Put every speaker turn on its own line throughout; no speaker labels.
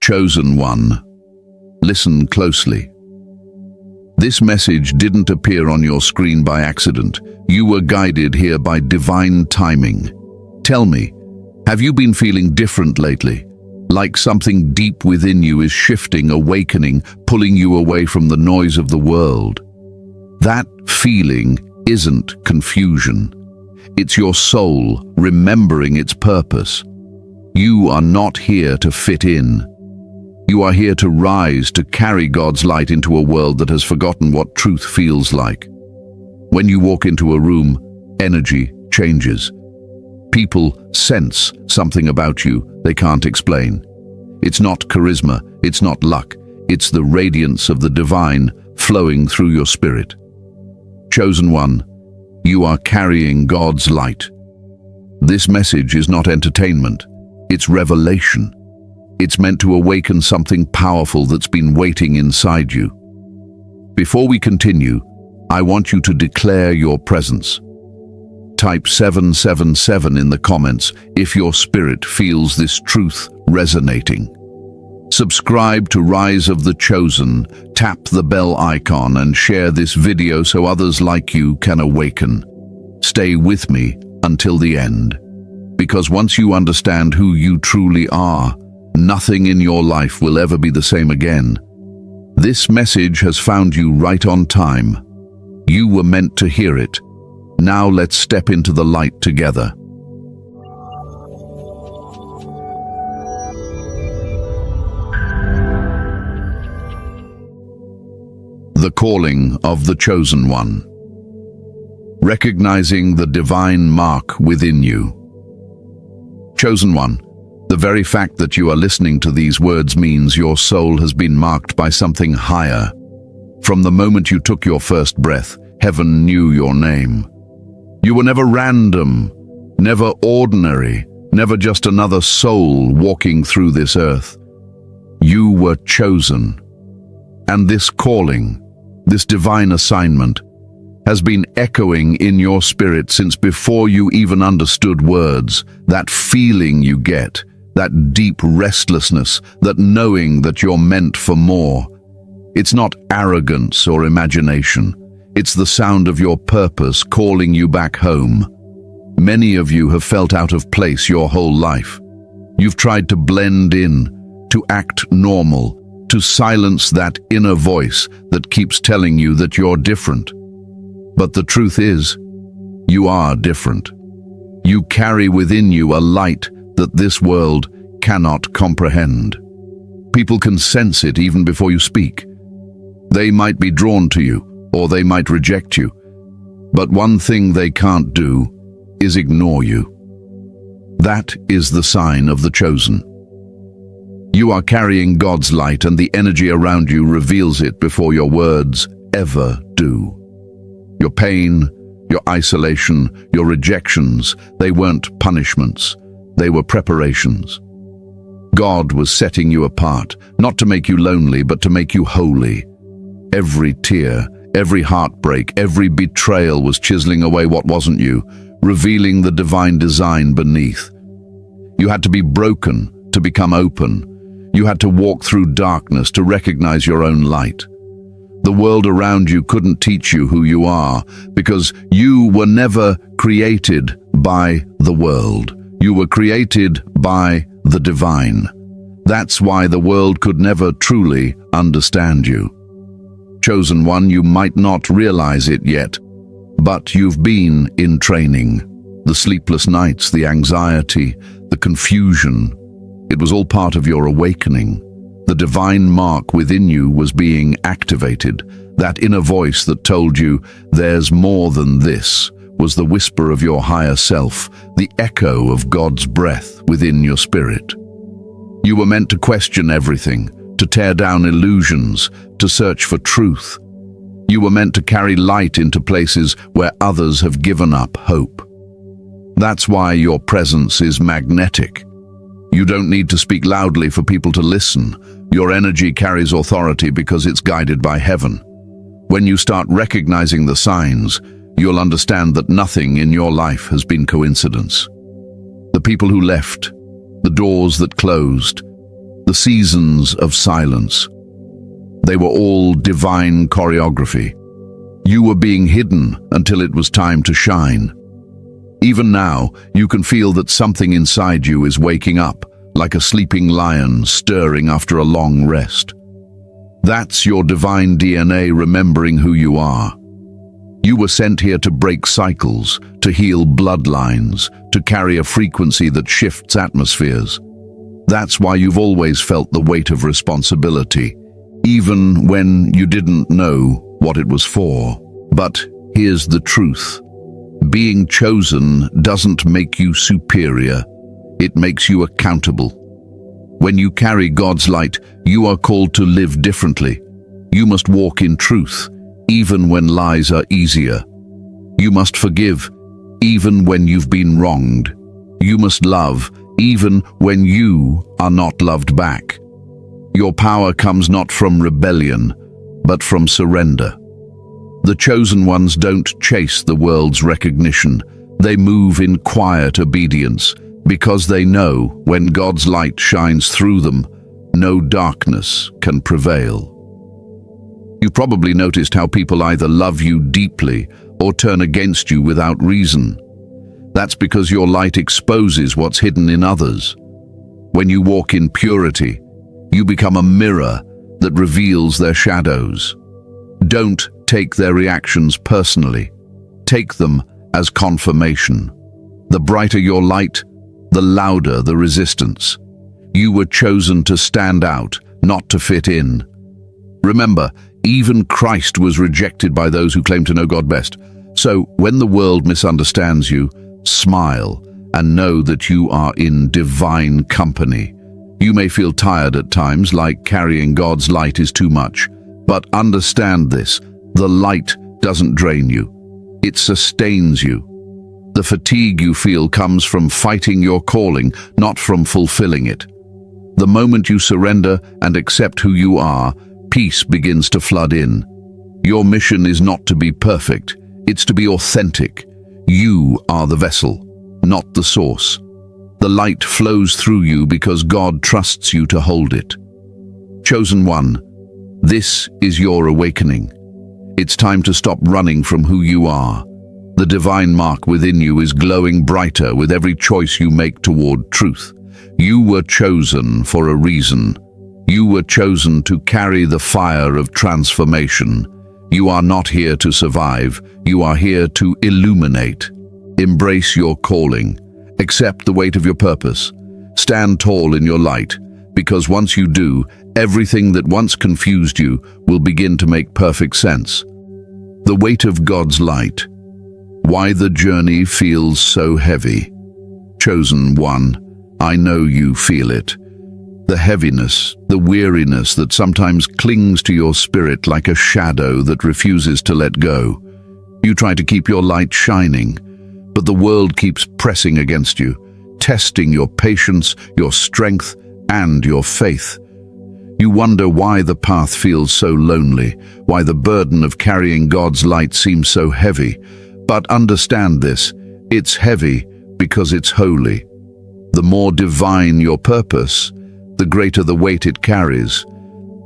Chosen one, listen closely. This message didn't appear on your screen by accident. You were guided here by divine timing. Tell me, have you been feeling different lately? Like something deep within you is shifting, awakening, pulling you away from the noise of the world? That feeling isn't confusion. It's your soul remembering its purpose. You are not here to fit in. You are here to rise, to carry God's light into a world that has forgotten what truth feels like. When you walk into a room, energy changes. People sense something about you they can't explain. It's not charisma, it's not luck, it's the radiance of the divine flowing through your spirit. Chosen one, you are carrying God's light. This message is not entertainment, it's revelation. It's meant to awaken something powerful that's been waiting inside you. Before we continue, I want you to declare your presence. Type 777 in the comments if your spirit feels this truth resonating. Subscribe to Rise of the Chosen, tap the bell icon and share this video so others like you can awaken. Stay with me until the end, because once you understand who you truly are, nothing in your life will ever be the same again. This message has found you right on time. You were meant to hear it. Now let's step into the light together. The calling of the chosen one. Recognizing the divine mark within you. Chosen one, the very fact that you are listening to these words means your soul has been marked by something higher. From the moment you took your first breath, heaven knew your name. You were never random, never ordinary, never just another soul walking through this earth. You were chosen. And this calling, this divine assignment, has been echoing in your spirit since before you even understood words. That feeling you get, that deep restlessness, that knowing that you're meant for more. It's not arrogance or imagination. It's the sound of your purpose calling you back home. Many of you have felt out of place your whole life. You've tried to blend in, to act normal, to silence that inner voice that keeps telling you that you're different. But the truth is, you are different. You carry within you a light that this world cannot comprehend. People can sense it even before you speak. They might be drawn to you, or they might reject you. But one thing they can't do is ignore you. That is the sign of the chosen. You are carrying God's light, and the energy around you reveals it before your words ever do. Your pain, your isolation, your rejections, they weren't punishments. They were preparations. God was setting you apart, not to make you lonely, but to make you holy. Every tear, every heartbreak, every betrayal was chiseling away what wasn't you, revealing the divine design beneath. You had to be broken to become open. You had to walk through darkness to recognize your own light. The world around you couldn't teach you who you are, because you were never created by the world. You were created by the divine. That's why the world could never truly understand you. Chosen one, you might not realize it yet, but you've been in training. The sleepless nights, the anxiety, the confusion, it was all part of your awakening. The divine mark within you was being activated. That inner voice that told you, there's more than this, was the whisper of your higher self, the echo of God's breath within your spirit. You were meant to question everything, to tear down illusions, to search for truth. You were meant to carry light into places where others have given up hope. That's why your presence is magnetic. You don't need to speak loudly for people to listen. Your energy carries authority because it's guided by heaven. When you start recognizing the signs, you'll understand that nothing in your life has been coincidence. The people who left, the doors that closed, the seasons of silence. They were all divine choreography. You were being hidden until it was time to shine. Even now, you can feel that something inside you is waking up, like a sleeping lion stirring after a long rest. That's your divine DNA remembering who you are. You were sent here to break cycles, to heal bloodlines, to carry a frequency that shifts atmospheres. That's why you've always felt the weight of responsibility, even when you didn't know what it was for. But here's the truth. Being chosen doesn't make you superior. It makes you accountable. When you carry God's light, you are called to live differently. You must walk in truth, even when lies are easier. You must forgive, even when you've been wronged. You must love, even when you are not loved back. Your power comes not from rebellion, but from surrender. The chosen ones don't chase the world's recognition. They move in quiet obedience, because they know when God's light shines through them, no darkness can prevail. You probably noticed how people either love you deeply or turn against you without reason. That's because your light exposes what's hidden in others. When you walk in purity, you become a mirror that reveals their shadows. Don't take their reactions personally. Take them as confirmation. The brighter your light, the louder the resistance. You were chosen to stand out, not to fit in. Remember, even Christ was rejected by those who claim to know God best. So, when the world misunderstands you, smile and know that you are in divine company. You may feel tired at times, like carrying God's light is too much. But understand this, the light doesn't drain you. It sustains you. The fatigue you feel comes from fighting your calling, not from fulfilling it. The moment you surrender and accept who you are, peace begins to flood in. Your mission is not to be perfect, it's to be authentic. You are the vessel, not the source. The light flows through you because God trusts you to hold it. Chosen one, this is your awakening. It's time to stop running from who you are. The divine mark within you is glowing brighter with every choice you make toward truth. You were chosen for a reason. You were chosen to carry the fire of transformation. You are not here to survive. You are here to illuminate. Embrace your calling. Accept the weight of your purpose. Stand tall in your light, because once you do, everything that once confused you will begin to make perfect sense. The weight of God's light. Why the journey feels so heavy. Chosen one, I know you feel it. The heaviness, the weariness that sometimes clings to your spirit like a shadow that refuses to let go. You try to keep your light shining, but the world keeps pressing against you, testing your patience, your strength, and your faith. You wonder why the path feels so lonely, why the burden of carrying God's light seems so heavy. But understand this, it's heavy because it's holy. The more divine your purpose, the greater the weight it carries.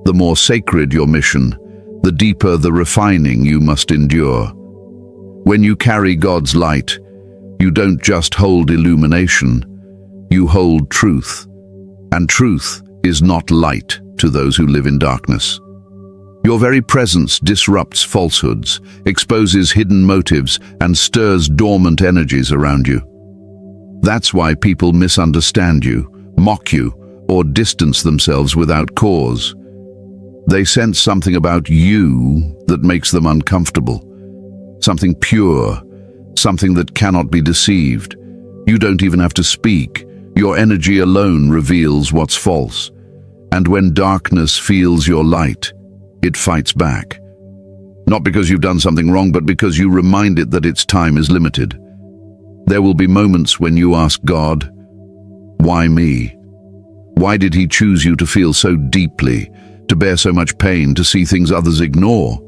The more sacred your mission, the deeper the refining you must endure. When you carry God's light, you don't just hold illumination, you hold truth. And truth is not light to those who live in darkness. Your very presence disrupts falsehoods, exposes hidden motives, and stirs dormant energies around you. That's why people misunderstand you, mock you, or distance themselves without cause. They sense something about you that makes them uncomfortable. Something pure, something that cannot be deceived. You don't even have to speak. Your energy alone reveals what's false. And when darkness feels your light, it fights back. Not because you've done something wrong, but because you remind it that its time is limited. There will be moments when you ask God, why me? Why did He choose you to feel so deeply, to bear so much pain, to see things others ignore?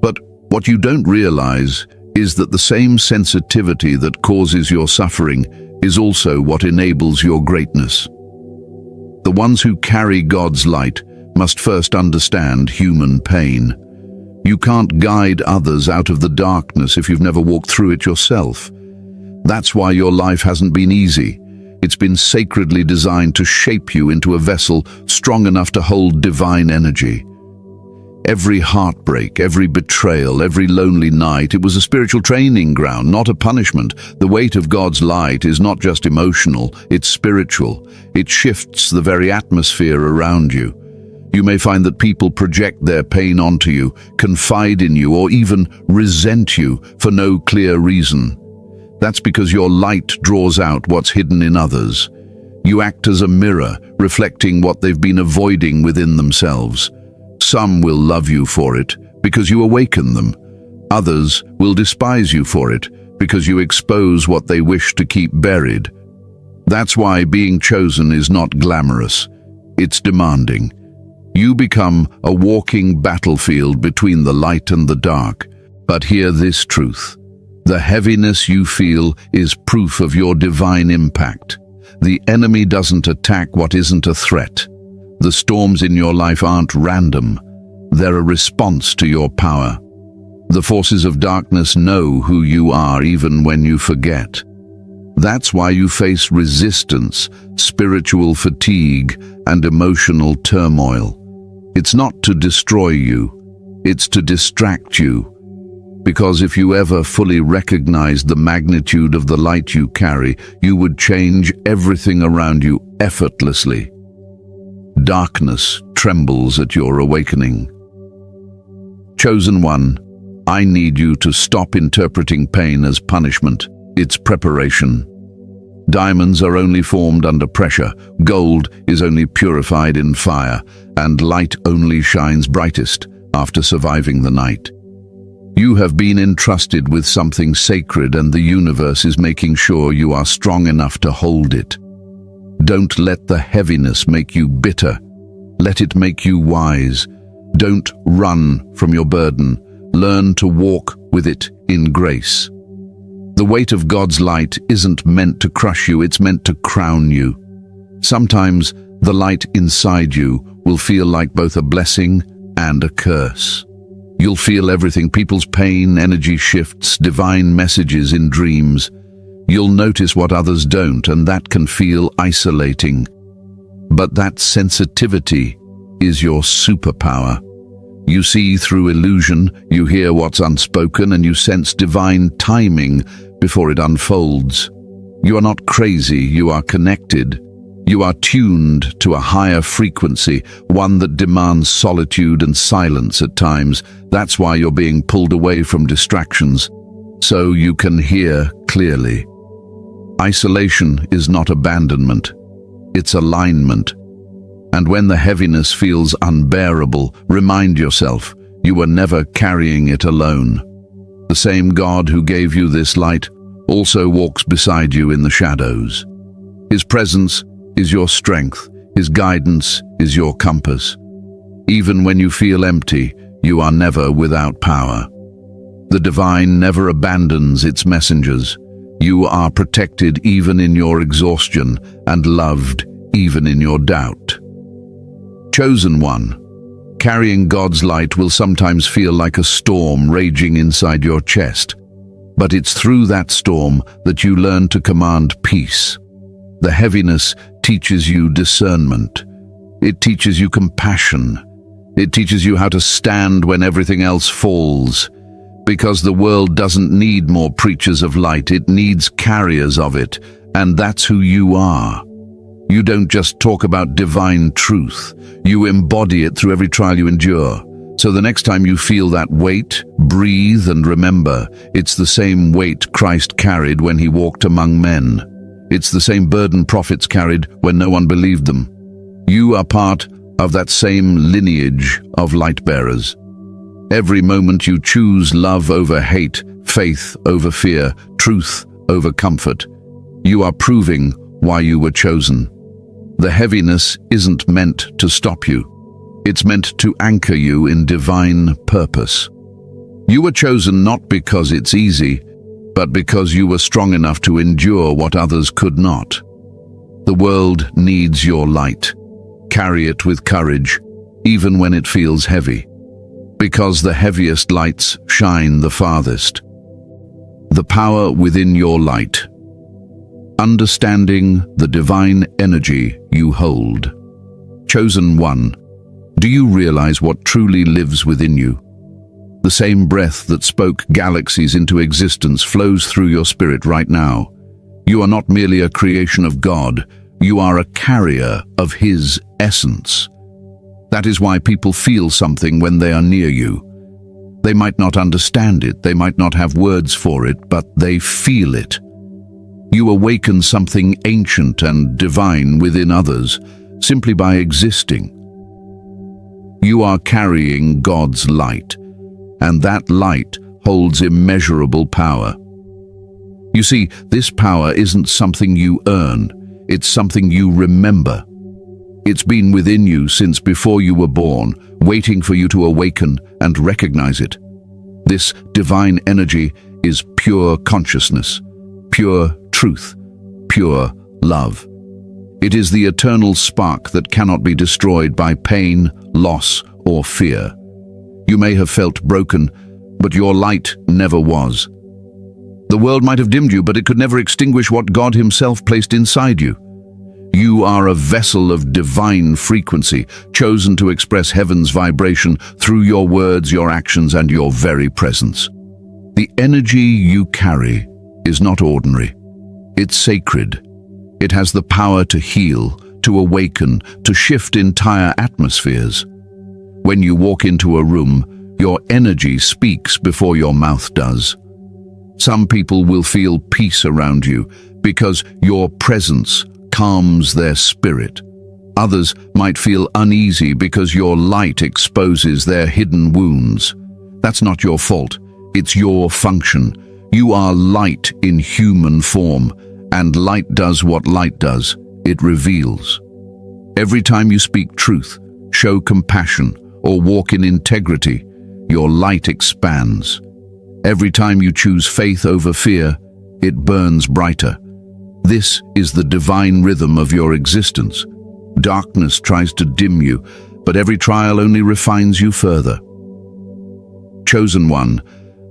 But what you don't realize is that the same sensitivity that causes your suffering is also what enables your greatness. The ones who carry God's light must first understand human pain. You can't guide others out of the darkness if you've never walked through it yourself. That's why your life hasn't been easy. It's been sacredly designed to shape you into a vessel strong enough to hold divine energy. Every heartbreak, every betrayal, every lonely night, it was a spiritual training ground, not a punishment. The weight of God's light is not just emotional, it's spiritual. It shifts the very atmosphere around you. You may find that people project their pain onto you, confide in you, or even resent you for no clear reason. That's because your light draws out what's hidden in others. You act as a mirror, reflecting what they've been avoiding within themselves. Some will love you for it because you awaken them. Others will despise you for it because you expose what they wish to keep buried. That's why being chosen is not glamorous. It's demanding. You become a walking battlefield between the light and the dark. But hear this truth. The heaviness you feel is proof of your divine impact. The enemy doesn't attack what isn't a threat. The storms in your life aren't random. They're a response to your power. The forces of darkness know who you are even when you forget. That's why you face resistance, spiritual fatigue, and emotional turmoil. It's not to destroy you. It's to distract you. Because if you ever fully recognized the magnitude of the light you carry, you would change everything around you effortlessly. Darkness trembles at your awakening. Chosen one, I need you to stop interpreting pain as punishment. It's preparation. Diamonds are only formed under pressure, gold is only purified in fire, and light only shines brightest after surviving the night. You have been entrusted with something sacred, and the universe is making sure you are strong enough to hold it. Don't let the heaviness make you bitter. Let it make you wise. Don't run from your burden. Learn to walk with it in grace. The weight of God's light isn't meant to crush you, it's meant to crown you. Sometimes the light inside you will feel like both a blessing and a curse. You'll feel everything, people's pain, energy shifts, divine messages in dreams. You'll notice what others don't, and that can feel isolating. But that sensitivity is your superpower. You see through illusion, you hear what's unspoken, and you sense divine timing before it unfolds. You are not crazy, you are connected. You are tuned to a higher frequency, one that demands solitude and silence at times. That's why you're being pulled away from distractions, so you can hear clearly. Isolation is not abandonment, it's alignment. And when the heaviness feels unbearable, remind yourself, you were never carrying it alone. The same God who gave you this light also walks beside you in the shadows. His presence is your strength, His guidance is your compass. Even when you feel empty, you are never without power. The divine never abandons its messengers. You are protected even in your exhaustion and loved even in your doubt. Chosen one, carrying God's light will sometimes feel like a storm raging inside your chest, but it's through that storm that you learn to command peace. The heaviness teaches you discernment. It teaches you compassion. It teaches you how to stand when everything else falls. Because the world doesn't need more preachers of light, it needs carriers of it, and that's who you are. You don't just talk about divine truth, you embody it through every trial you endure. So the next time you feel that weight, breathe and remember, it's the same weight Christ carried when he walked among men. It's the same burden prophets carried when no one believed them. You are part of that same lineage of light bearers. Every moment you choose love over hate, faith over fear, truth over comfort, you are proving why you were chosen. The heaviness isn't meant to stop you. It's meant to anchor you in divine purpose. You were chosen not because it's easy, but because you were strong enough to endure what others could not. The world needs your light. carry it with courage, even when it feels heavy, because the heaviest lights shine the farthest. The power within your light. Understanding the divine energy you hold. Chosen one, do you realize what truly lives within you? The same breath that spoke galaxies into existence flows through your spirit right now. You are not merely a creation of God, you are a carrier of His essence. That is why people feel something when they are near you. They might not understand it, they might not have words for it, but they feel it. You awaken something ancient and divine within others, simply by existing. You are carrying God's light, and that light holds immeasurable power. You see, this power isn't something you earn, it's something you remember. It's been within you since before you were born, waiting for you to awaken and recognize it. This divine energy is pure consciousness, pure truth, pure love. It is the eternal spark that cannot be destroyed by pain, loss, or fear. You may have felt broken, but your light never was. The world might have dimmed you, but it could never extinguish what God Himself placed inside you. You are a vessel of divine frequency, chosen to express heaven's vibration through your words, your actions, and your very presence. The energy you carry is not ordinary. It's sacred. It has the power to heal, to awaken, to shift entire atmospheres. When you walk into a room, your energy speaks before your mouth does. Some people will feel peace around you because your presence calms their spirit. Others might feel uneasy because your light exposes their hidden wounds. That's not your fault. It's your function. You are light in human form, and light does what light does. It reveals. Every time you speak truth, show compassion, or walk in integrity, your light expands. Every time you choose faith over fear, it burns brighter. This is the divine rhythm of your existence. Darkness tries to dim you, but every trial only refines you further. Chosen one,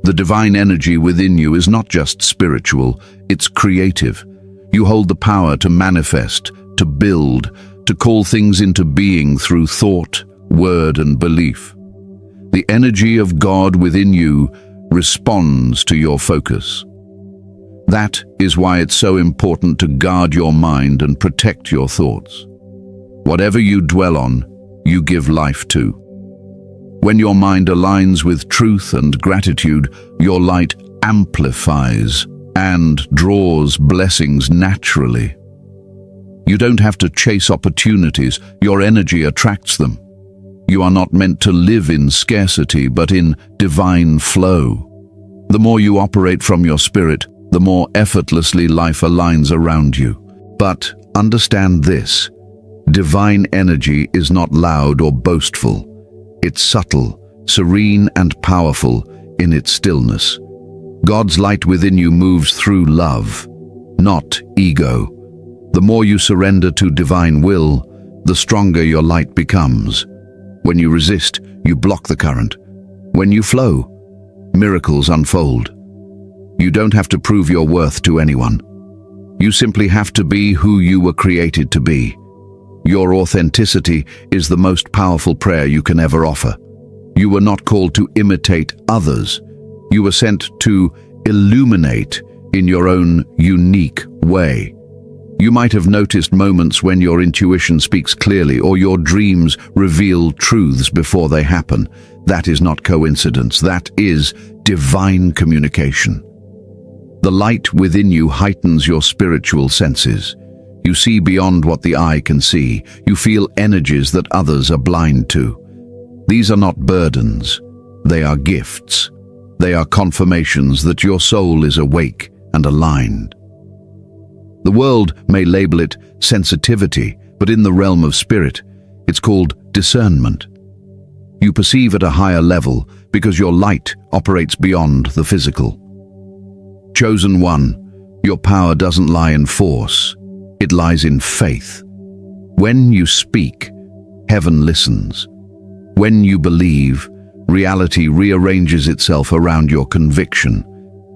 the divine energy within you is not just spiritual, it's creative. You hold the power to manifest, to build, to call things into being through thought, word, and belief. The energy of God within you responds to your focus. That is why it's so important to guard your mind and protect your thoughts. Whatever you dwell on, you give life to. When your mind aligns with truth and gratitude, your light amplifies and draws blessings naturally. You don't have to chase opportunities, your energy attracts them. You are not meant to live in scarcity, but in divine flow. The more you operate from your spirit, the more effortlessly life aligns around you. But understand this, divine energy is not loud or boastful. It's subtle, serene, and powerful in its stillness. God's light within you moves through love, not ego. The more you surrender to divine will, the stronger your light becomes. When you resist, you block the current. When you flow, miracles unfold. You don't have to prove your worth to anyone. You simply have to be who you were created to be. Your authenticity is the most powerful prayer you can ever offer. You were not called to imitate others. You were sent to illuminate in your own unique way. You might have noticed moments when your intuition speaks clearly or your dreams reveal truths before they happen. That is not coincidence. That is divine communication. The light within you heightens your spiritual senses. You see beyond what the eye can see. You feel energies that others are blind to. These are not burdens. They are gifts. They are confirmations that your soul is awake and aligned. The world may label it sensitivity, but in the realm of spirit, it's called discernment. You perceive at a higher level because your light operates beyond the physical. Chosen one, your power doesn't lie in force, it lies in faith. When you speak, heaven listens. When you believe, reality rearranges itself around your conviction.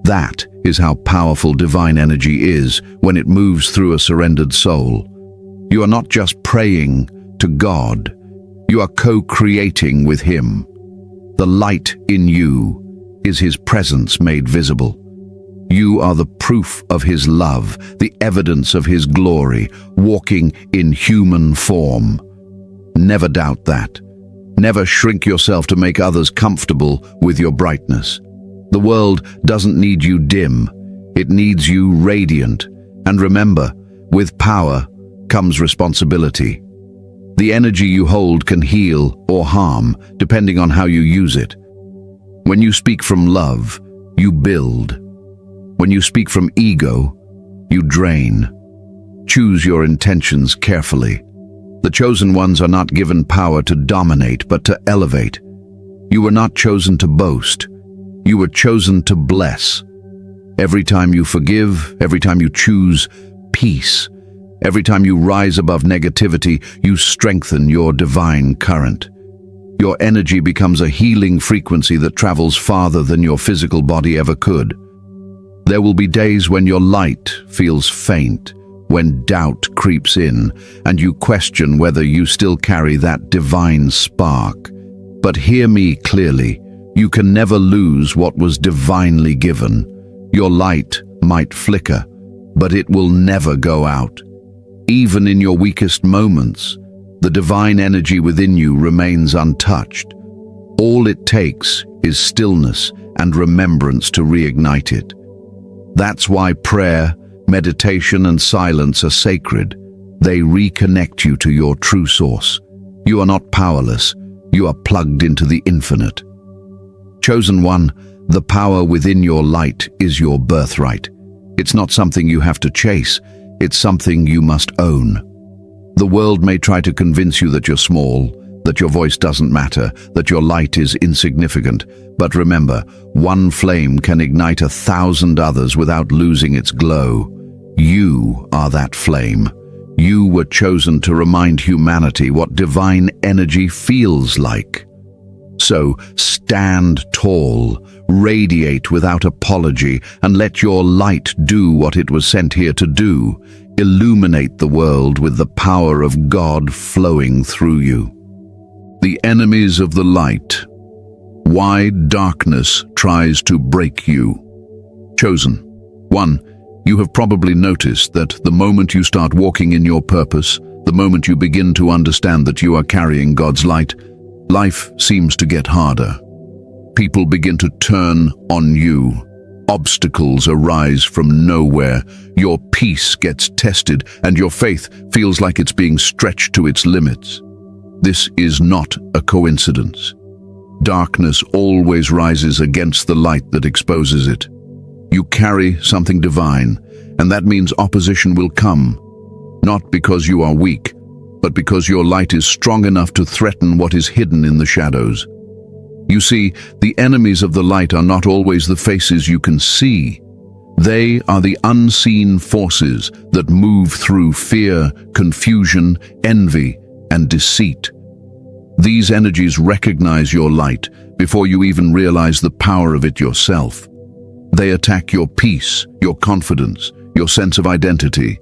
That is how powerful divine energy is when it moves through a surrendered soul. You are not just praying to God, you are co-creating with Him. The light in you is His presence made visible. You are the proof of His love, the evidence of His glory, walking in human form. Never doubt that. Never shrink yourself to make others comfortable with your brightness. The world doesn't need you dim, it needs you radiant. And remember, with power comes responsibility. The energy you hold can heal or harm, depending on how you use it. When you speak from love, you build. When you speak from ego, you drain. Choose your intentions carefully. The chosen ones are not given power to dominate, but to elevate. You were not chosen to boast. You were chosen to bless. Every time you forgive, every time you choose peace, every time you rise above negativity, you strengthen your divine current. Your energy becomes a healing frequency that travels farther than your physical body ever could. There will be days when your light feels faint, when doubt creeps in, and you question whether you still carry that divine spark. But hear me clearly, you can never lose what was divinely given. Your light might flicker, but it will never go out. Even in your weakest moments, the divine energy within you remains untouched. All it takes is stillness and remembrance to reignite it. That's why prayer, meditation, and silence are sacred. They reconnect you to your true source. You are not powerless. You are plugged into the infinite. Chosen one, the power within your light is your birthright. It's not something you have to chase. It's something you must own. The world may try to convince you that you're small, that your voice doesn't matter, that your light is insignificant. But remember, one flame can ignite 1,000 others without losing its glow. You are that flame. You were chosen to remind humanity what divine energy feels like. So stand tall, radiate without apology, and let your light do what it was sent here to do. Illuminate the world with the power of God flowing through you. The enemies of the light. Why darkness tries to break you. Chosen. 1. You have probably noticed that the moment you start walking in your purpose, the moment you begin to understand that you are carrying God's light, life seems to get harder. People begin to turn on you. Obstacles arise from nowhere. Your peace gets tested, and your faith feels like it's being stretched to its limits. This is not a coincidence. Darkness always rises against the light that exposes it. You carry something divine, and that means opposition will come, not because you are weak, but because your light is strong enough to threaten what is hidden in the shadows. You see, the enemies of the light are not always the faces you can see. They are the unseen forces that move through fear, confusion, envy, and deceit. These energies recognize your light before you even realize the power of it yourself. They attack your peace, your confidence, your sense of identity,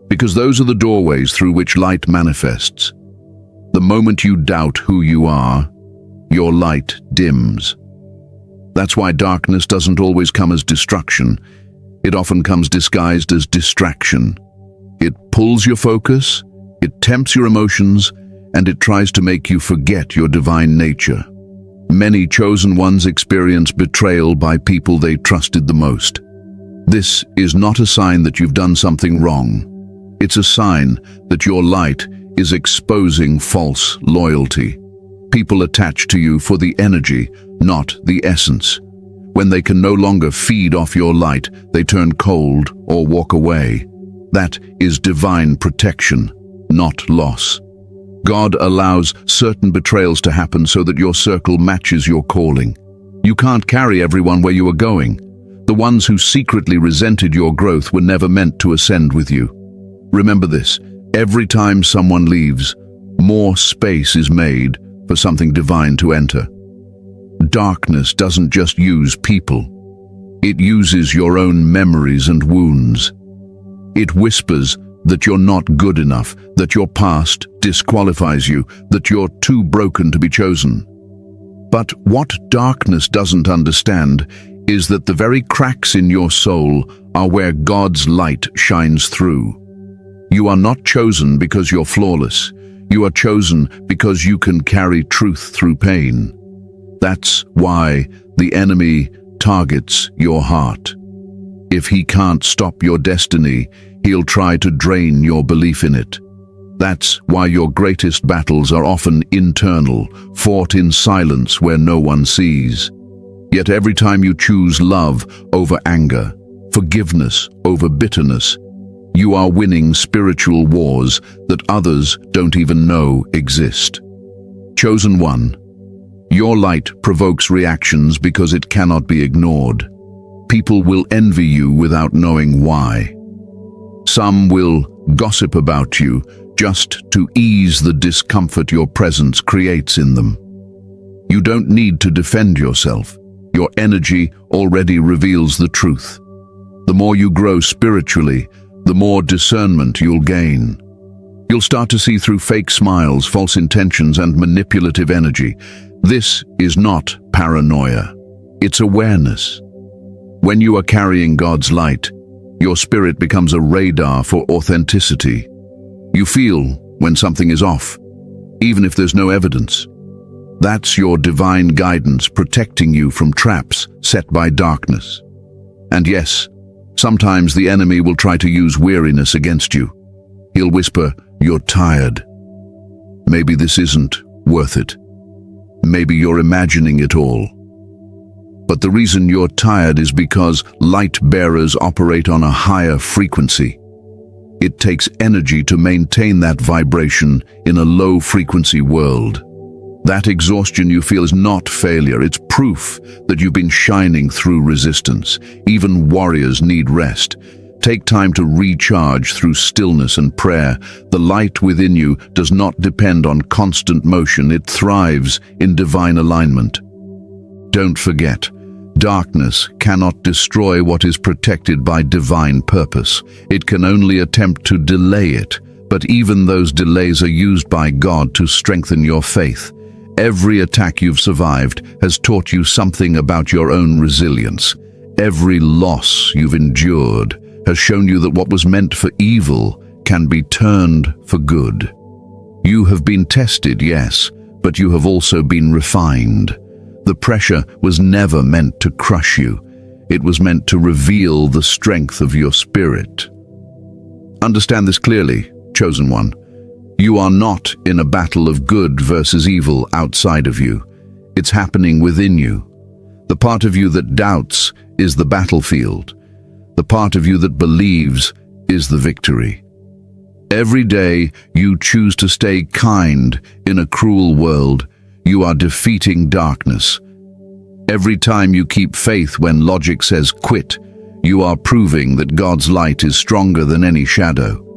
because those are the doorways through which light manifests. The moment you doubt who you are, your light dims. That's why darkness doesn't always come as destruction. It often comes disguised as distraction. It pulls your focus, it tempts your emotions, and it tries to make you forget your divine nature. Many chosen ones experience betrayal by people they trusted the most. This is not a sign that you've done something wrong. It's a sign that your light is exposing false loyalty. People attach to you for the energy, not the essence. When they can no longer feed off your light, they turn cold or walk away. That is divine protection, not loss. God allows certain betrayals to happen so that your circle matches your calling. You can't carry everyone where you are going. The ones who secretly resented your growth were never meant to ascend with you. Remember this, every time someone leaves, more space is made for something divine to enter. Darkness doesn't just use people. It uses your own memories and wounds. It whispers that you're not good enough, that your past disqualifies you, that you're too broken to be chosen. But what darkness doesn't understand is that the very cracks in your soul are where God's light shines through. You are not chosen because you're flawless. You are chosen because you can carry truth through pain. That's why the enemy targets your heart. If he can't stop your destiny, he'll try to drain your belief in it. That's why your greatest battles are often internal, fought in silence where no one sees. Yet every time you choose love over anger, forgiveness over bitterness, you are winning spiritual wars that others don't even know exist. Chosen one, your light provokes reactions because it cannot be ignored. People will envy you without knowing why. Some will gossip about you just to ease the discomfort your presence creates in them. You don't need to defend yourself. Your energy already reveals the truth. The more you grow spiritually, the more discernment you'll gain. You'll start to see through fake smiles, false intentions, and manipulative energy. This is not paranoia. It's awareness. When you are carrying God's light, your spirit becomes a radar for authenticity. You feel when something is off, even if there's no evidence. That's your divine guidance protecting you from traps set by darkness. And yes, sometimes the enemy will try to use weariness against you. He'll whisper, "You're tired. Maybe this isn't worth it. Maybe you're imagining it all." But the reason you're tired is because light bearers operate on a higher frequency. It takes energy to maintain that vibration in a low-frequency world. That exhaustion you feel is not failure, it's proof that you've been shining through resistance. Even warriors need rest. Take time to recharge through stillness and prayer. The light within you does not depend on constant motion, it thrives in divine alignment. Don't forget, darkness cannot destroy what is protected by divine purpose. It can only attempt to delay it, but even those delays are used by God to strengthen your faith. Every attack you've survived has taught you something about your own resilience. Every loss you've endured has shown you that what was meant for evil can be turned for good. You have been tested, yes, but you have also been refined. The pressure was never meant to crush you. It was meant to reveal the strength of your spirit. Understand this clearly, chosen one. You are not in a battle of good versus evil outside of you. It's happening within you. The part of you that doubts is the battlefield. The part of you that believes is the victory. Every day you choose to stay kind in a cruel world, you are defeating darkness. Every time you keep faith when logic says quit, you are proving that God's light is stronger than any shadow.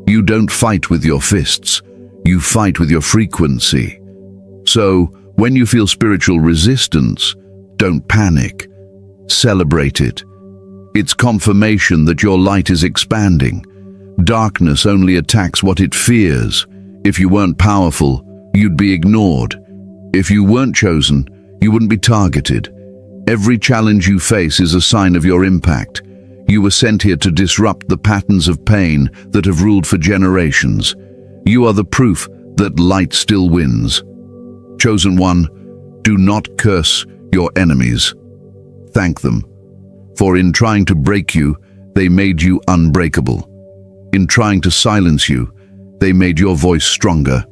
You don't fight with your fists, you fight with your frequency. So, when you feel spiritual resistance, don't panic. Celebrate it. It's confirmation that your light is expanding. Darkness only attacks what it fears. If you weren't powerful, you'd be ignored. If you weren't chosen, you wouldn't be targeted. Every challenge you face is a sign of your impact. You were sent here to disrupt the patterns of pain that have ruled for generations. You are the proof that light still wins. Chosen one, do not curse your enemies. Thank them. For in trying to break you, they made you unbreakable. In trying to silence you, they made your voice stronger.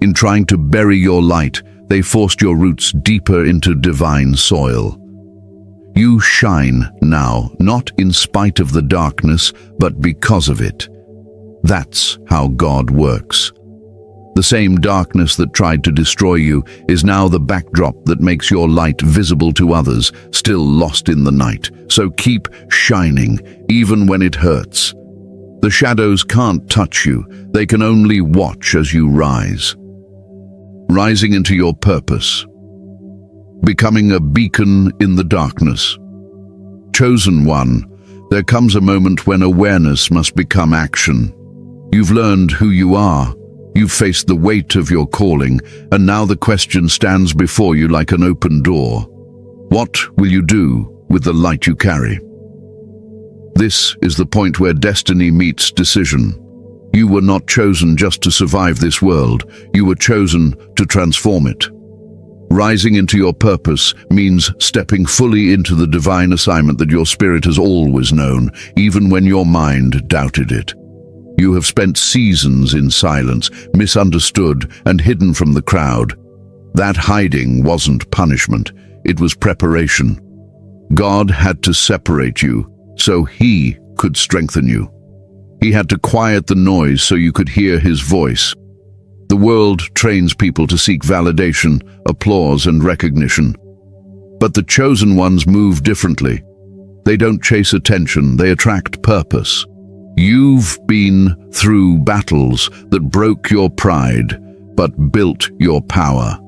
In trying to bury your light, they forced your roots deeper into divine soil. You shine now, not in spite of the darkness, but because of it. That's how God works. The same darkness that tried to destroy you is now the backdrop that makes your light visible to others, still lost in the night. So keep shining, even when it hurts. The shadows can't touch you, they can only watch as you rise. Rising into your purpose. Becoming a beacon in the darkness. Chosen one, there comes a moment when awareness must become action. You've learned who you are, you've faced the weight of your calling, and now the question stands before you like an open door. What will you do with the light you carry? This is the point where destiny meets decision. You were not chosen just to survive this world, you were chosen to transform it. Rising into your purpose means stepping fully into the divine assignment that your spirit has always known, even when your mind doubted it. You have spent seasons in silence, misunderstood and hidden from the crowd. That hiding wasn't punishment, it was preparation. God had to separate you so He could strengthen you. He had to quiet the noise so you could hear His voice. The world trains people to seek validation, applause, and recognition. But the chosen ones move differently. They don't chase attention, they attract purpose. You've been through battles that broke your pride, but built your power.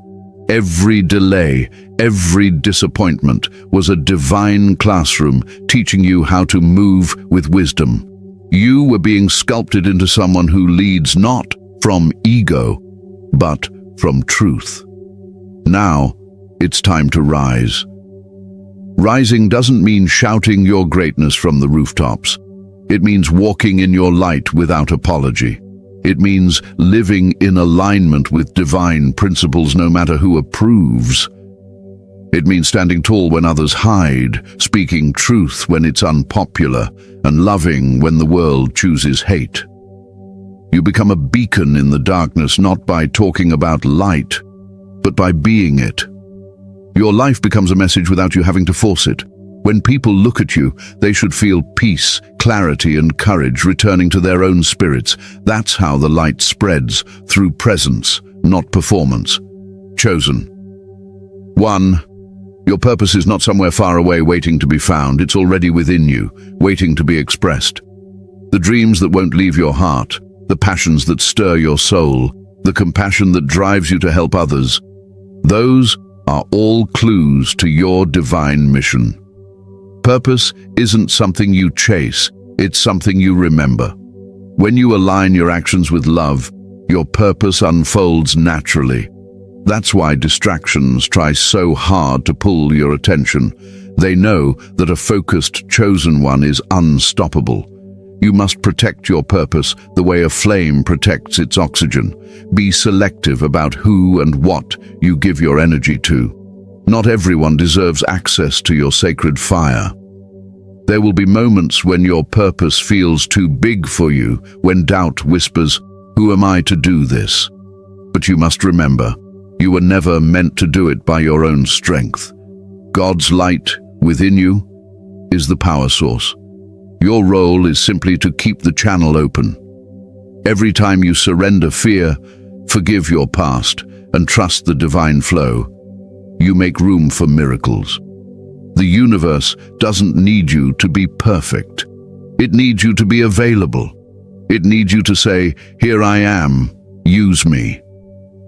Every delay, every disappointment was a divine classroom teaching you how to move with wisdom. You were being sculpted into someone who leads not from ego, but from truth. Now, it's time to rise. Rising doesn't mean shouting your greatness from the rooftops. It means walking in your light without apology. It means living in alignment with divine principles no matter who approves. It means standing tall when others hide, speaking truth when it's unpopular, and loving when the world chooses hate. You become a beacon in the darkness not by talking about light, but by being it. Your life becomes a message without you having to force it. When people look at you, they should feel peace, clarity, and courage returning to their own spirits. That's how the light spreads, through presence, not performance. Chosen. 1. Your purpose is not somewhere far away waiting to be found. It's already within you, waiting to be expressed. The dreams that won't leave your heart, the passions that stir your soul, the compassion that drives you to help others, those are all clues to your divine mission. Purpose isn't something you chase, it's something you remember. When you align your actions with love, your purpose unfolds naturally. That's why distractions try so hard to pull your attention. They know that a focused, chosen one is unstoppable. You must protect your purpose the way a flame protects its oxygen. Be selective about who and what you give your energy to. Not everyone deserves access to your sacred fire. There will be moments when your purpose feels too big for you, when doubt whispers, "Who am I to do this?" But you must remember, you were never meant to do it by your own strength. God's light within you is the power source. Your role is simply to keep the channel open. Every time you surrender fear, forgive your past, and trust the divine flow, you make room for miracles. The universe doesn't need you to be perfect. It needs you to be available. It needs you to say, "Here I am, use me."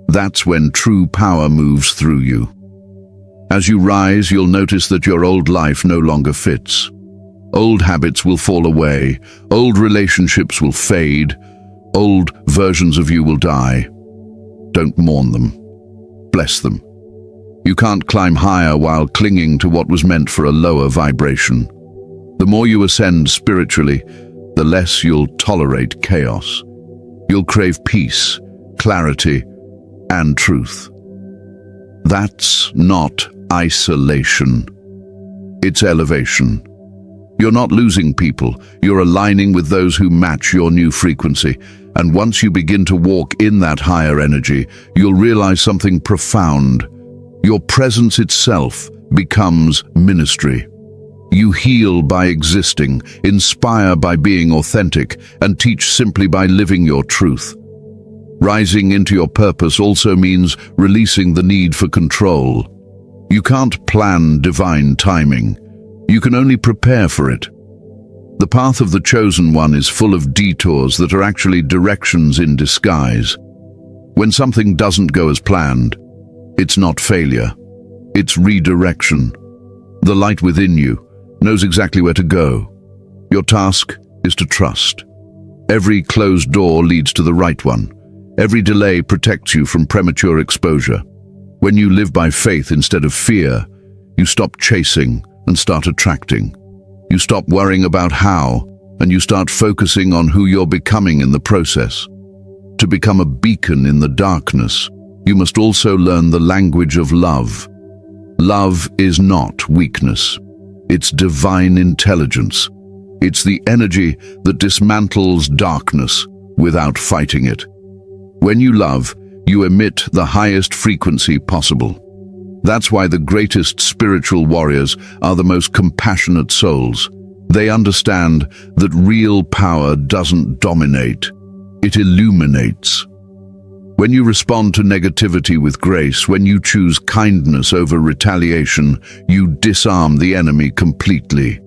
That's when true power moves through you. As you rise, you'll notice that your old life no longer fits. Old habits will fall away, old relationships will fade, old versions of you will die. Don't mourn them. Bless them. You can't climb higher while clinging to what was meant for a lower vibration. The more you ascend spiritually, the less you'll tolerate chaos. You'll crave peace, clarity, and truth. That's not isolation. It's elevation. You're not losing people, you're aligning with those who match your new frequency. And once you begin to walk in that higher energy, you'll realize something profound. Your presence itself becomes ministry. You heal by existing, inspire by being authentic, and teach simply by living your truth. Rising into your purpose also means releasing the need for control. You can't plan divine timing. You can only prepare for it. The path of the chosen one is full of detours that are actually directions in disguise. When something doesn't go as planned, it's not failure, it's redirection. The light within you knows exactly where to go. Your task is to trust. Every closed door leads to the right one. Every delay protects you from premature exposure. When you live by faith instead of fear, you stop chasing and start attracting. You stop worrying about how, and you start focusing on who you're becoming in the process. To become a beacon in the darkness, you must also learn the language of love. Love is not weakness. It's divine intelligence. It's the energy that dismantles darkness without fighting it. When you love, you emit the highest frequency possible. That's why the greatest spiritual warriors are the most compassionate souls. They understand that real power doesn't dominate, it illuminates. When you respond to negativity with grace, when you choose kindness over retaliation, you disarm the enemy completely.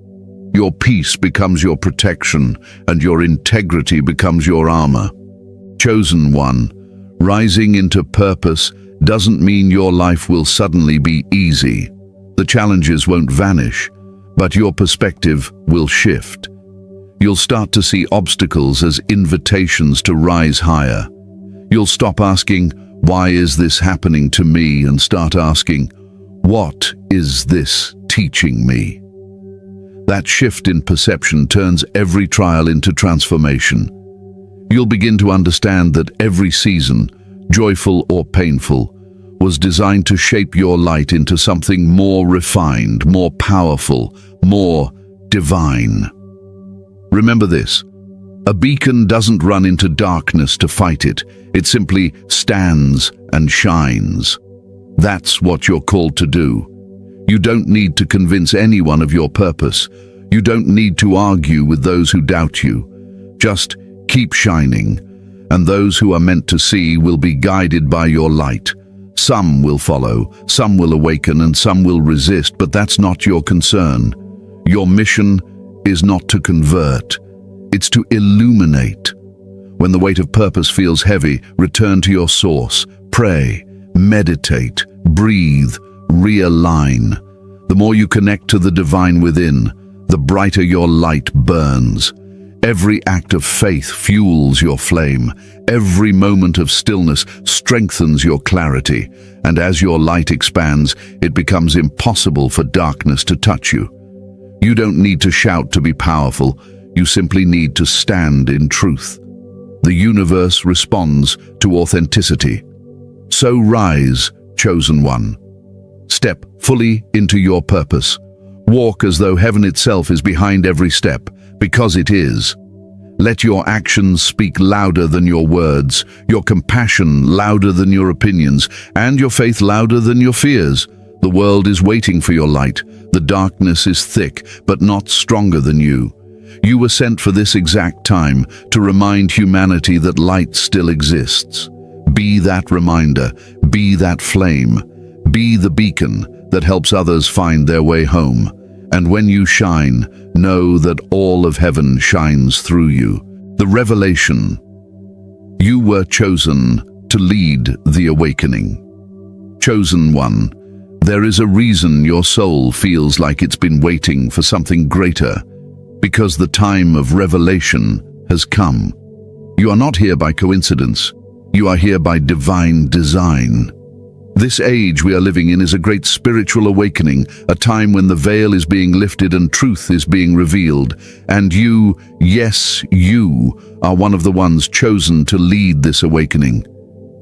Your peace becomes your protection, and your integrity becomes your armor. Chosen one, rising into purpose doesn't mean your life will suddenly be easy. The challenges won't vanish, but your perspective will shift. You'll start to see obstacles as invitations to rise higher. You'll stop asking, "Why is this happening to me?" and start asking, "What is this teaching me?" That shift in perception turns every trial into transformation. You'll begin to understand that every season, joyful or painful, was designed to shape your light into something more refined, more powerful, more divine. Remember this: a beacon doesn't run into darkness to fight it. It simply stands and shines. That's what you're called to do. You don't need to convince anyone of your purpose. You don't need to argue with those who doubt you. Just keep shining, and those who are meant to see will be guided by your light. Some will follow, some will awaken, and some will resist, but that's not your concern. Your mission is not to convert, it's to illuminate. When the weight of purpose feels heavy, return to your source. Pray, meditate, breathe, realign. The more you connect to the divine within, the brighter your light burns. Every act of faith fuels your flame. Every moment of stillness strengthens your clarity. And as your light expands, it becomes impossible for darkness to touch you. You don't need to shout to be powerful. You simply need to stand in truth. The universe responds to authenticity. So rise, chosen one. Step fully into your purpose. Walk as though heaven itself is behind every step, because it is. Let your actions speak louder than your words, your compassion louder than your opinions, and your faith louder than your fears. The world is waiting for your light. The darkness is thick, but not stronger than you. You were sent for this exact time, to remind humanity that light still exists. Be that reminder, be that flame, be the beacon that helps others find their way home. And when you shine, know that all of heaven shines through you. The revelation: you were chosen to lead the awakening. Chosen one, there is a reason your soul feels like it's been waiting for something greater, because the time of revelation has come. You are not here by coincidence. You are here by divine design. This age we are living in is a great spiritual awakening, a time when the veil is being lifted and truth is being revealed. And you, yes, you, are one of the ones chosen to lead this awakening.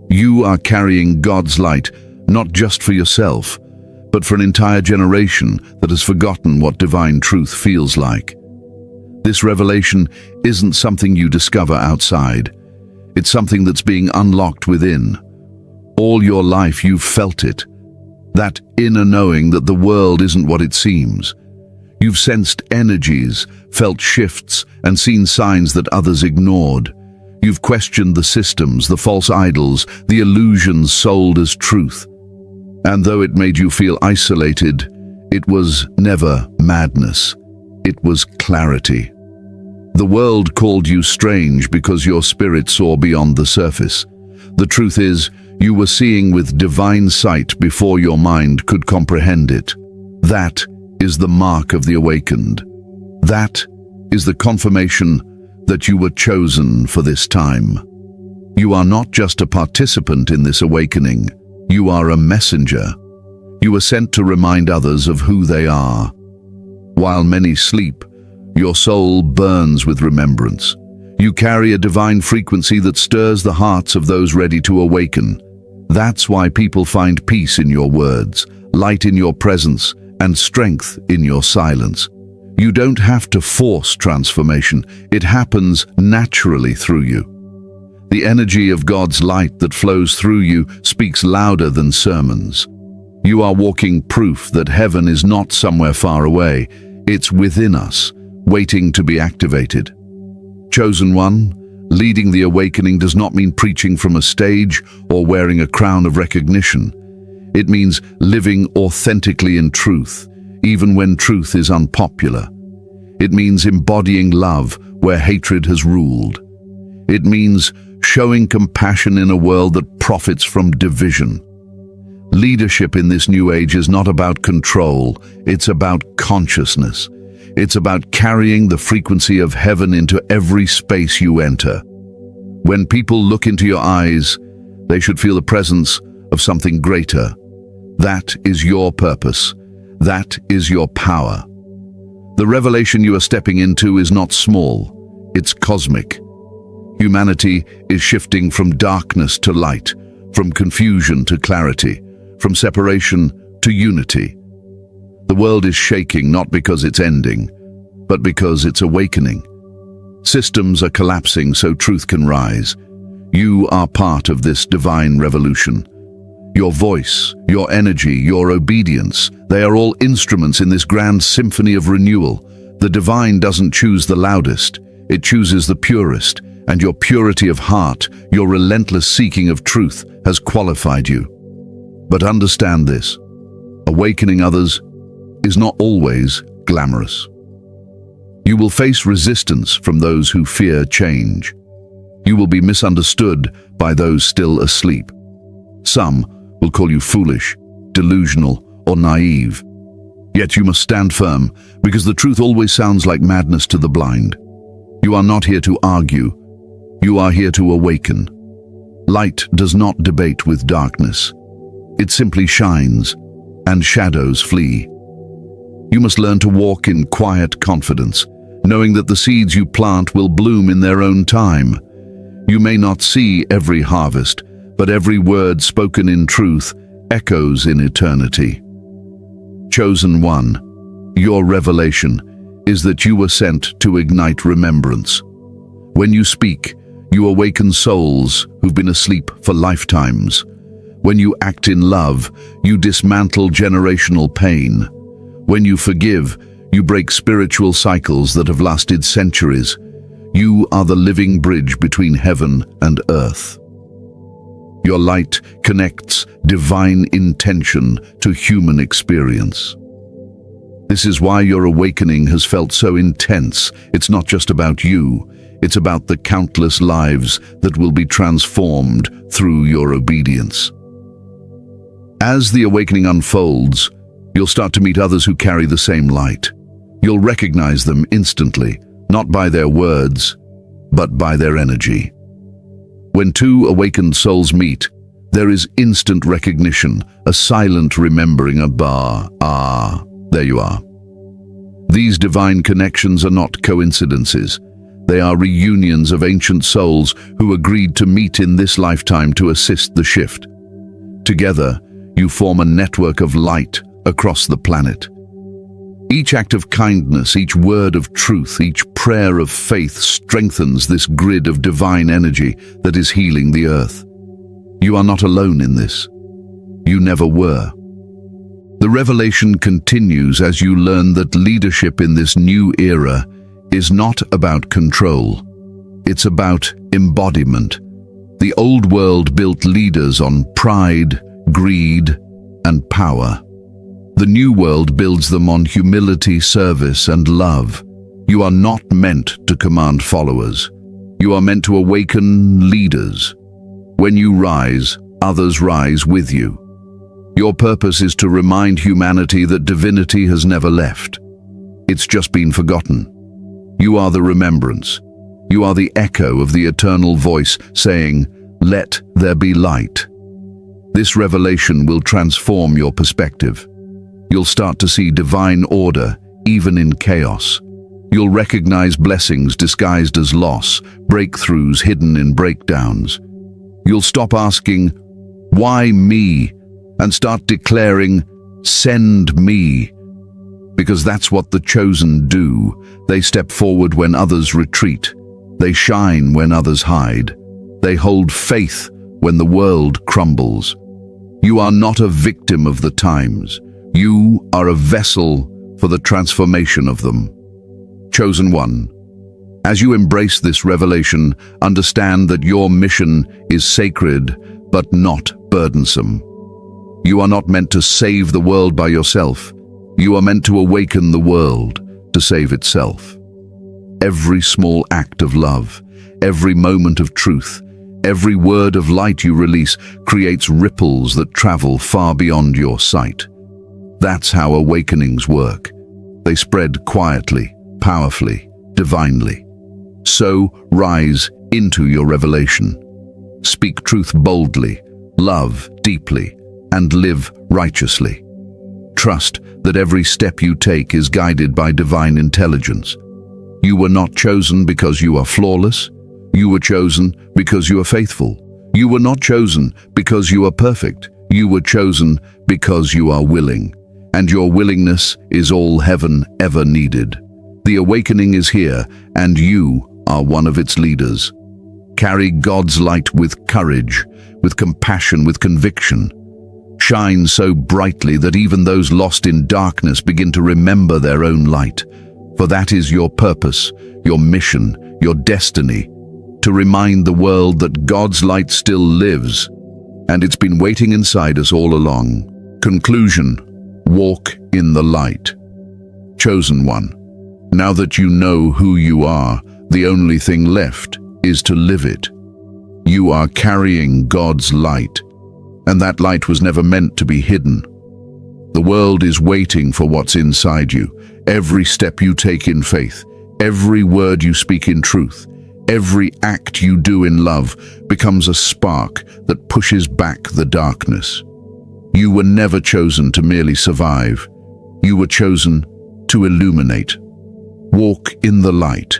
You are carrying God's light, not just for yourself, but for an entire generation that has forgotten what divine truth feels like. This revelation isn't something you discover outside. It's something that's being unlocked within. All your life you've felt it, that inner knowing that the world isn't what it seems. You've sensed energies, felt shifts, and seen signs that others ignored. You've questioned the systems, the false idols, the illusions sold as truth. And though it made you feel isolated, it was never madness. It was clarity. The world called you strange because your spirit saw beyond the surface. The truth is, you were seeing with divine sight before your mind could comprehend it. That is the mark of the awakened. That is the confirmation that you were chosen for this time. You are not just a participant in this awakening, you are a messenger. You were sent to remind others of who they are. While many sleep, your soul burns with remembrance. You carry a divine frequency that stirs the hearts of those ready to awaken. That's why people find peace in your words, light in your presence, and strength in your silence. You don't have to force transformation. It happens naturally through you. The energy of God's light that flows through you speaks louder than sermons. You are walking proof that heaven is not somewhere far away. It's within us, waiting to be activated. Chosen one, leading the awakening does not mean preaching from a stage or wearing a crown of recognition. It means living authentically in truth, even when truth is unpopular. It means embodying love where hatred has ruled. It means showing compassion in a world that profits from division. Leadership in this new age is not about control, it's about consciousness. It's about carrying the frequency of heaven into every space you enter. When people look into your eyes, they should feel the presence of something greater. That is your purpose. That is your power. The revelation you are stepping into is not small, it's cosmic. Humanity is shifting from darkness to light, from confusion to clarity, from separation to unity. The world is shaking not because it's ending, but because it's awakening. Systems are collapsing so truth can rise. You are part of this divine revolution. Your voice, your energy, your obedience, they are all instruments in this grand symphony of renewal. The divine doesn't choose the loudest, it chooses the purest, and your purity of heart, your relentless seeking of truth, has qualified you. But understand this, awakening others is not always glamorous. You will face resistance from those who fear change. You will be misunderstood by those still asleep. Some will call you foolish, delusional, or naive. Yet you must stand firm, because the truth always sounds like madness to the blind. You are not here to argue. You are here to awaken. Light does not debate with darkness. It simply shines, and shadows flee. You must learn to walk in quiet confidence, knowing that the seeds you plant will bloom in their own time. You may not see every harvest, but every word spoken in truth echoes in eternity. Chosen one, your revelation is that you were sent to ignite remembrance. When you speak, you awaken souls who've been asleep for lifetimes. When you act in love, you dismantle generational pain. When you forgive, you break spiritual cycles that have lasted centuries. You are the living bridge between heaven and earth. Your light connects divine intention to human experience. This is why your awakening has felt so intense. It's not just about you, it's about the countless lives that will be transformed through your obedience. As the awakening unfolds, you'll start to meet others who carry the same light. You'll recognize them instantly, not by their words, but by their energy. When two awakened souls meet, there is instant recognition, a silent remembering, there you are. These divine connections are not coincidences. They are reunions of ancient souls who agreed to meet in this lifetime to assist the shift. Together, you form a network of light across the planet. Each act of kindness, each word of truth, each prayer of faith strengthens this grid of divine energy that is healing the earth. You are not alone in this. You never were. The revelation continues as you learn that leadership in this new era is not about control. It's about embodiment. The old world built leaders on pride, greed, and power. The new world builds them on humility, service, and love. You are not meant to command followers. You are meant to awaken leaders. When you rise, others rise with you. Your purpose is to remind humanity that divinity has never left. It's just been forgotten. You are the remembrance. You are the echo of the eternal voice saying, "Let there be light." This revelation will transform your perspective. You'll start to see divine order, even in chaos. You'll recognize blessings disguised as loss, breakthroughs hidden in breakdowns. You'll stop asking, "Why me?" and start declaring, "Send me." Because that's what the chosen do. They step forward when others retreat. They shine when others hide. They hold faith when the world crumbles. You are not a victim of the times. You are a vessel for the transformation of them. Chosen one, as you embrace this revelation, understand that your mission is sacred but not burdensome. You are not meant to save the world by yourself. You are meant to awaken the world to save itself. Every small act of love, every moment of truth, every word of light you release creates ripples that travel far beyond your sight. That's how awakenings work. They spread quietly, powerfully, divinely. So rise into your revelation. Speak truth boldly, love deeply, and live righteously. Trust that every step you take is guided by divine intelligence. You were not chosen because you are flawless. You were chosen because you are faithful. You were not chosen because you are perfect. You were chosen because you are willing. And your willingness is all heaven ever needed. The awakening is here, and you are one of its leaders. Carry God's light with courage, with compassion, with conviction. Shine so brightly that even those lost in darkness begin to remember their own light. For that is your purpose, your mission, your destiny, to remind the world that God's light still lives, and it's been waiting inside us all along. Conclusion: walk in the light. Chosen one, now that you know who you are, the only thing left is to live it. You are carrying God's light, and that light was never meant to be hidden. The world is waiting for what's inside you. Every step you take in faith, every word you speak in truth, every act you do in love becomes a spark that pushes back the darkness. You were never chosen to merely survive. You were chosen to illuminate. Walk in the light,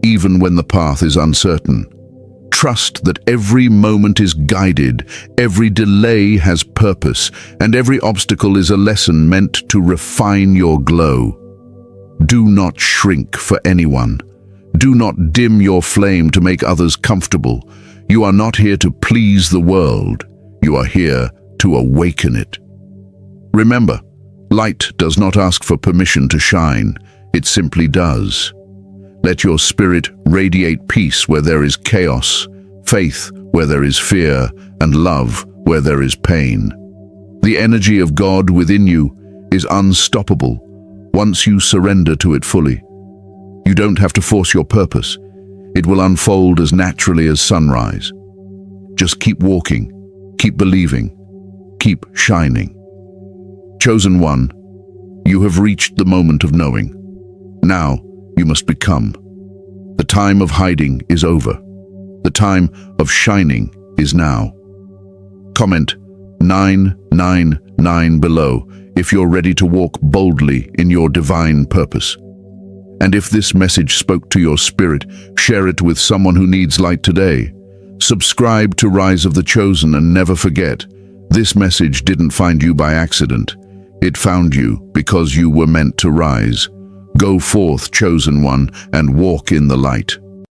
even when the path is uncertain. Trust that every moment is guided, every delay has purpose, and every obstacle is a lesson meant to refine your glow. Do not shrink for anyone. Do not dim your flame to make others comfortable. You are not here to please the world. You are here to awaken it. Remember, light does not ask for permission to shine. It simply does. Let your spirit radiate peace where there is chaos, faith where there is fear, and love where there is pain. The energy of God within you is unstoppable once you surrender to it fully. You don't have to force your purpose. It will unfold as naturally as sunrise. Just keep walking, keep believing, keep shining. Chosen one, you have reached the moment of knowing. Now you must become. The time of hiding is over. The time of shining is now. Comment 999 below if you're ready to walk boldly in your divine purpose. And if this message spoke to your spirit, share it with someone who needs light today. Subscribe to Rise of the Chosen and never forget, this message didn't find you by accident. It found you because you were meant to rise. Go forth, chosen one, and walk in the light.